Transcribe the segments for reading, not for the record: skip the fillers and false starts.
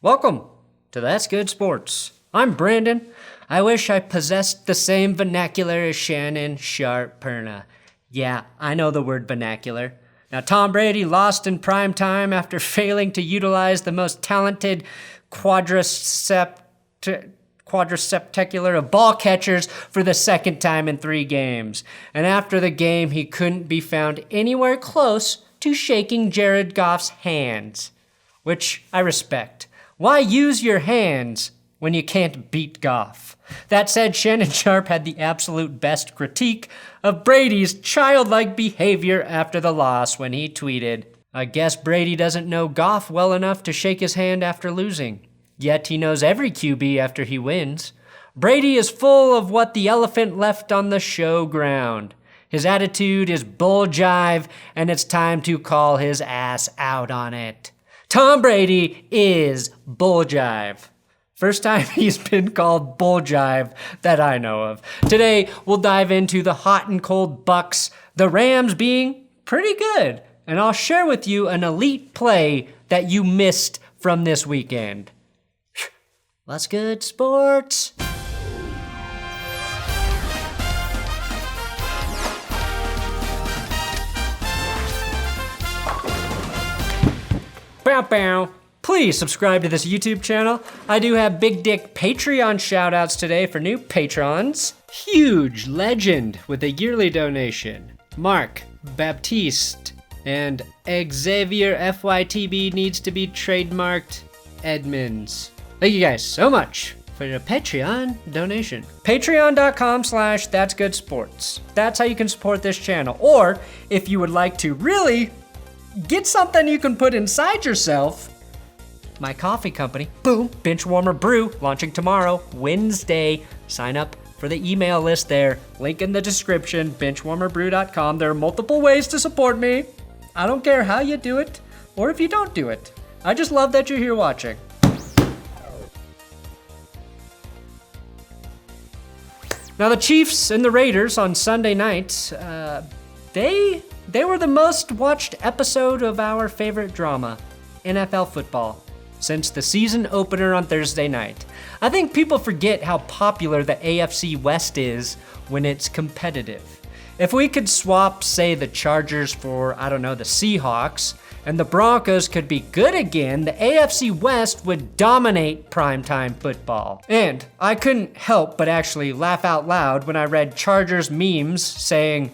Welcome to That's Good Sports. I'm Brandon. I wish I possessed the same vernacular as Shannon Sharp Perna. Yeah, I know the word vernacular. Now, Tom Brady lost in prime time after failing to utilize the most talented quadricepticular of ball catchers for the second time in 3 games. And after the game, he couldn't be found anywhere close to shaking Jared Goff's hands, which I respect. Why use your hands when you can't beat Goff? That said, Shannon Sharp had the absolute best critique of Brady's childlike behavior after the loss when he tweeted, "I guess Brady doesn't know Goff well enough to shake his hand after losing. Yet he knows every QB after he wins. Brady is full of what the elephant left on the showground. His attitude is bull jive, and it's time to call his ass out on it." Tom Brady is bull jive. First time he's been called bull jive that I know of. Today, we'll dive into the hot and cold Bucs, the Rams being pretty good, and I'll share with you an elite play that you missed from this weekend. Let's good sports. Bow bow. Please subscribe to this YouTube channel. I do have big dick Patreon shoutouts today for new patrons. Huge legend with a yearly donation, Mark Baptiste, and Xavier FYTB needs to be trademarked Edmonds. Thank you guys so much for your Patreon donation. Patreon.com/thatsgoodsports. That's how you can support this channel. Or if you would like to really get something you can put inside yourself, my coffee company, boom, Benchwarmer Brew, launching tomorrow, Wednesday. Sign up for the email list there. Link in the description, benchwarmerbrew.com. There are multiple ways to support me. I don't care how you do it, or if you don't do it. I just love that you're here watching. Now, the Chiefs and the Raiders on Sunday night, they were the most watched episode of our favorite drama, NFL football, since the season opener on Thursday night. I think people forget how popular the AFC West is when it's competitive. If we could swap, say, the Chargers for, the Seahawks, and the Broncos could be good again, the AFC West would dominate primetime football. And I couldn't help but actually laugh out loud when I read Chargers memes saying,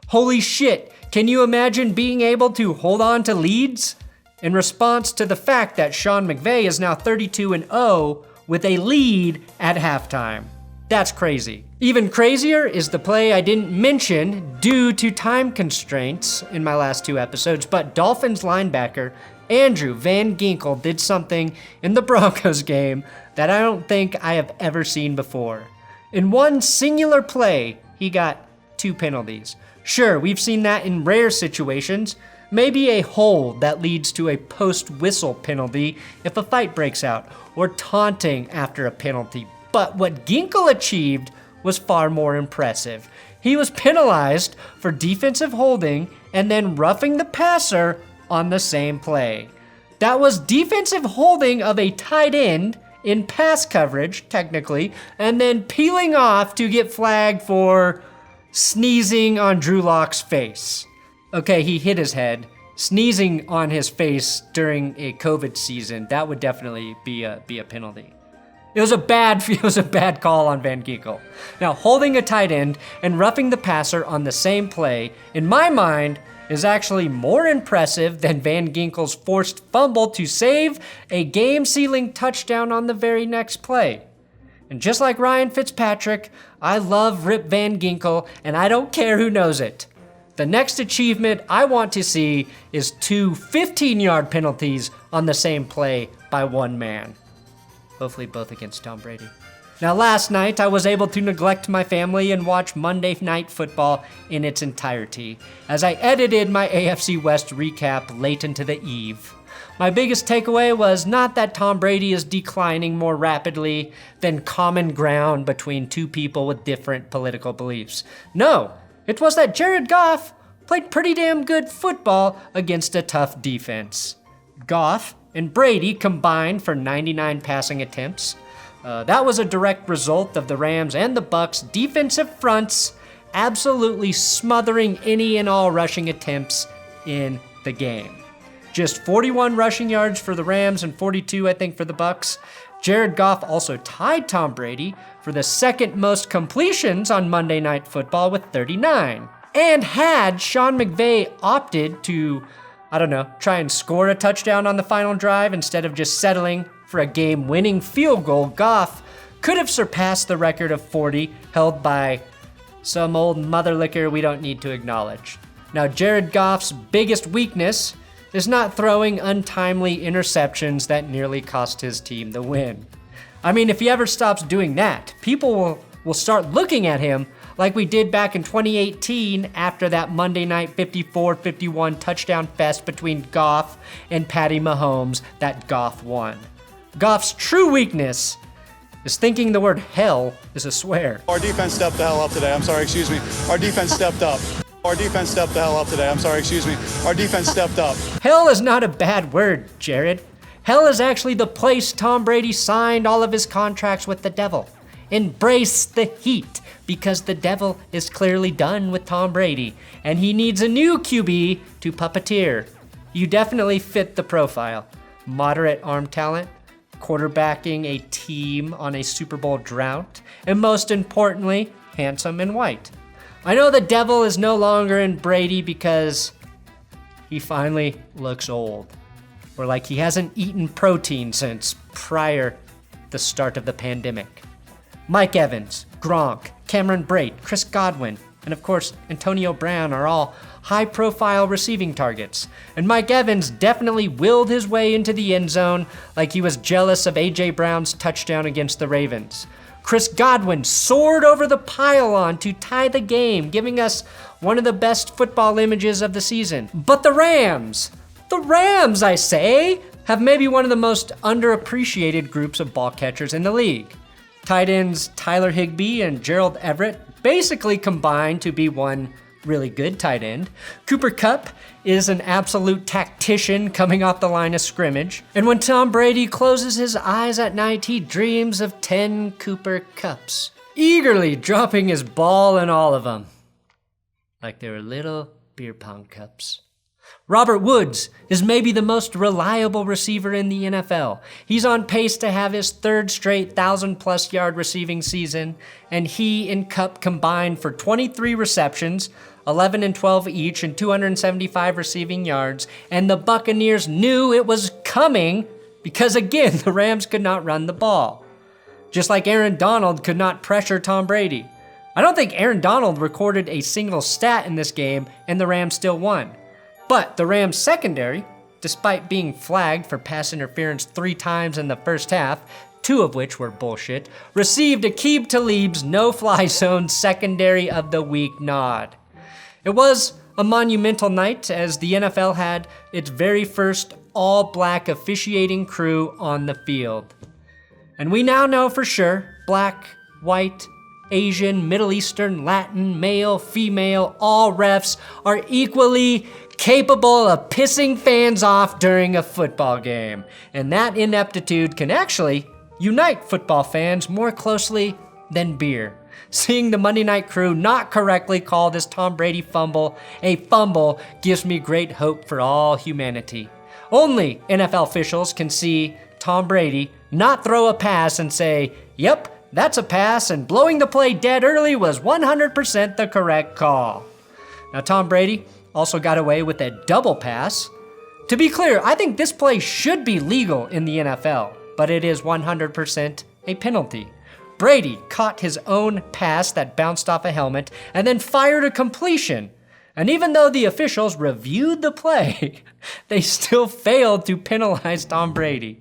"Holy shit, can you imagine being able to hold on to leads?" In response to the fact that Sean McVay is now 32-0 with a lead at halftime. That's crazy. Even crazier is the play I didn't mention due to time constraints in my last 2 episodes, but Dolphins linebacker Andrew Van Ginkel did something in the Broncos game that I don't think I have ever seen before. In one singular play, he got 2 penalties. Sure, we've seen that in rare situations, maybe a hold that leads to a post-whistle penalty if a fight breaks out, or taunting after a penalty. But what Ginkel achieved was far more impressive. He was penalized for defensive holding and then roughing the passer on the same play. That was defensive holding of a tight end in pass coverage, technically, and then peeling off to get flagged for sneezing on Drew Lock's face. Okay, he hit his head. Sneezing on his face during a COVID season, that would definitely be a penalty. It was a bad call on Van Ginkel. Now, holding a tight end and roughing the passer on the same play, in my mind, is actually more impressive than Van Ginkel's forced fumble to save a game-sealing touchdown on the very next play. And just like Ryan Fitzpatrick, I love Rip Van Ginkel, and I don't care who knows it. The next achievement I want to see is 2 15-yard penalties on the same play by one man. Hopefully both against Tom Brady. Now, last night, I was able to neglect my family and watch Monday Night Football in its entirety, as I edited my AFC West recap late into the eve. My biggest takeaway was not that Tom Brady is declining more rapidly than common ground between 2 people with different political beliefs. No, it was that Jared Goff played pretty damn good football against a tough defense. Goff and Brady combined for 99 passing attempts. That was a direct result of the Rams and the Bucs' defensive fronts absolutely smothering any and all rushing attempts in the game. Just 41 rushing yards for the Rams and 42, I think, for the Bucs. Jared Goff also tied Tom Brady for the second most completions on Monday Night Football with 39. And had Sean McVay opted to, try and score a touchdown on the final drive instead of just settling for a game-winning field goal, Goff could have surpassed the record of 40 held by some old motherlicker we don't need to acknowledge. Now, Jared Goff's biggest weakness is not throwing untimely interceptions that nearly cost his team the win. I mean, if he ever stops doing that, people will start looking at him like we did back in 2018 after that Monday night 54-51 touchdown fest between Goff and Patty Mahomes that Goff won. Goff's true weakness is thinking the word hell is a swear. Our defense stepped the hell up today. I'm sorry, excuse me. Our defense stepped up. Our defense stepped the hell up today. I'm sorry, excuse me. Our defense stepped up. Hell is not a bad word, Jared. Hell is actually the place Tom Brady signed all of his contracts with the devil. Embrace the heat, because the devil is clearly done with Tom Brady, and he needs a new QB to puppeteer. You definitely fit the profile. Moderate arm talent, quarterbacking a team on a Super Bowl drought, and most importantly, handsome and white. I know the devil is no longer in Brady because he finally looks old, or like he hasn't eaten protein since prior the start of the pandemic. Mike Evans, Gronk, Cameron Brate, Chris Godwin, and of course Antonio Brown are all high-profile receiving targets. And Mike Evans definitely willed his way into the end zone like he was jealous of A.J. Brown's touchdown against the Ravens. Chris Godwin soared over the pylon to tie the game, giving us one of the best football images of the season. But the Rams, I say, have maybe one of the most underappreciated groups of ball catchers in the league. Tight ends Tyler Higbee and Gerald Everett basically combined to be one really good tight end. Cooper Kupp is an absolute tactician coming off the line of scrimmage. And when Tom Brady closes his eyes at night, he dreams of 10 Cooper Kupps, eagerly dropping his ball in all of them, like they were little beer pong cups. Robert Woods is maybe the most reliable receiver in the NFL. He's on pace to have his third straight 1,000-plus yard receiving season, and he and Kupp combined for 23 receptions, 11 and 12 each, and 275 receiving yards, and the Buccaneers knew it was coming because, again, the Rams could not run the ball. Just like Aaron Donald could not pressure Tom Brady. I don't think Aaron Donald recorded a single stat in this game, and the Rams still won. But the Rams secondary, despite being flagged for pass interference 3 times in the first half, 2 of which were bullshit, received Aqib Talib's no-fly zone secondary of the week nod. It was a monumental night as the NFL had its very first all-black officiating crew on the field. And we now know for sure, black, white, Asian, Middle Eastern, Latin, male, female, all refs are equally capable of pissing fans off during a football game. And that ineptitude can actually unite football fans more closely than beer. Seeing the Monday Night Crew not correctly call this Tom Brady fumble a fumble gives me great hope for all humanity. Only NFL officials can see Tom Brady not throw a pass and say, "Yep, that's a pass, and blowing the play dead early was 100% the correct call." Now, Tom Brady also got away with a double pass. To be clear, I think this play should be legal in the NFL, but it is 100% a penalty. Brady caught his own pass that bounced off a helmet and then fired a completion. And even though the officials reviewed the play, they still failed to penalize Tom Brady.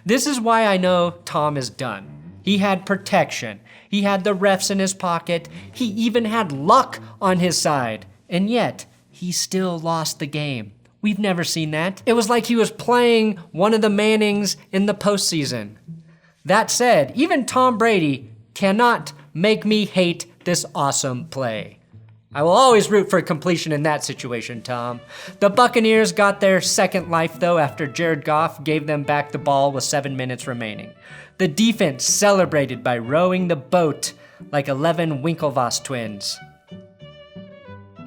This is why I know Tom is done. He had protection. He had the refs in his pocket. He even had luck on his side. And yet, he still lost the game. We've never seen that. It was like he was playing one of the Mannings in the postseason. That said, even Tom Brady cannot make me hate this awesome play. I will always root for completion in that situation, Tom. The Buccaneers got their second life, though, after Jared Goff gave them back the ball with 7 minutes remaining. The defense celebrated by rowing the boat like 11 Winklevoss twins.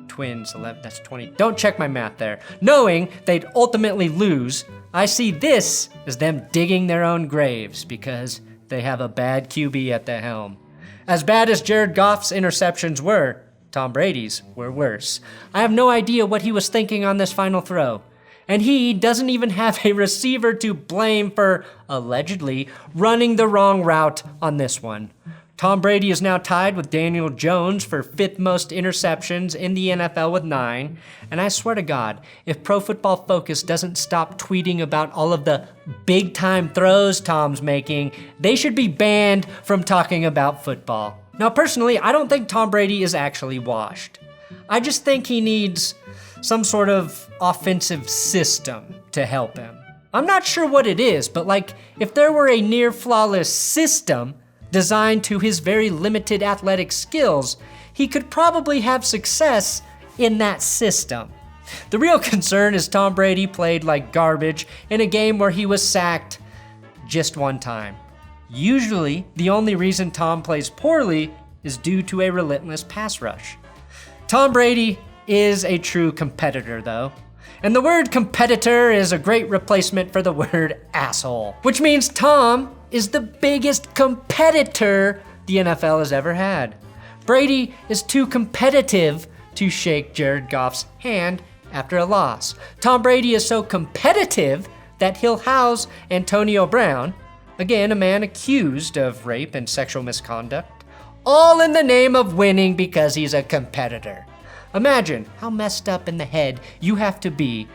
Twins, 11, that's 20. Don't check my math there. Knowing they'd ultimately lose, I see this as them digging their own graves because they have a bad QB at the helm. As bad as Jared Goff's interceptions were, Tom Brady's were worse. I have no idea what he was thinking on this final throw. And he doesn't even have a receiver to blame for, allegedly, running the wrong route on this one. Tom Brady is now tied with Daniel Jones for 5th most interceptions in the NFL with 9. And I swear to God, if Pro Football Focus doesn't stop tweeting about all of the big-time throws Tom's making, they should be banned from talking about football. Now, personally, I don't think Tom Brady is actually washed. I just think he needs some sort of offensive system to help him. I'm not sure what it is, but if there were a near-flawless system designed to his very limited athletic skills, he could probably have success in that system. The real concern is Tom Brady played like garbage in a game where he was sacked just one time. Usually, the only reason Tom plays poorly is due to a relentless pass rush. Tom Brady is a true competitor, though. And the word competitor is a great replacement for the word asshole, which means Tom is the biggest competitor the NFL has ever had. Brady is too competitive to shake Jared Goff's hand after a loss. Tom Brady is so competitive that he'll house Antonio Brown, again, a man accused of rape and sexual misconduct, all in the name of winning because he's a competitor. Imagine how messed up in the head you have to be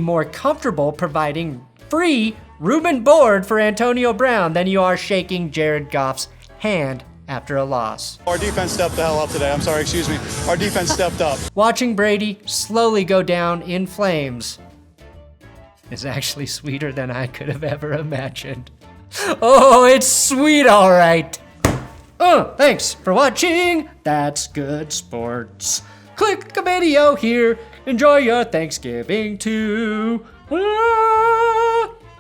more comfortable providing free room and board for Antonio Brown than you are shaking Jared Goff's hand after a loss. Our defense stepped the hell up today. I'm sorry, excuse me. Our defense stepped up. Watching Brady slowly go down in flames is actually sweeter than I could have ever imagined. Oh, it's sweet, all right. Thanks for watching. That's Good Sports. Click a video here. Enjoy your Thanksgiving too.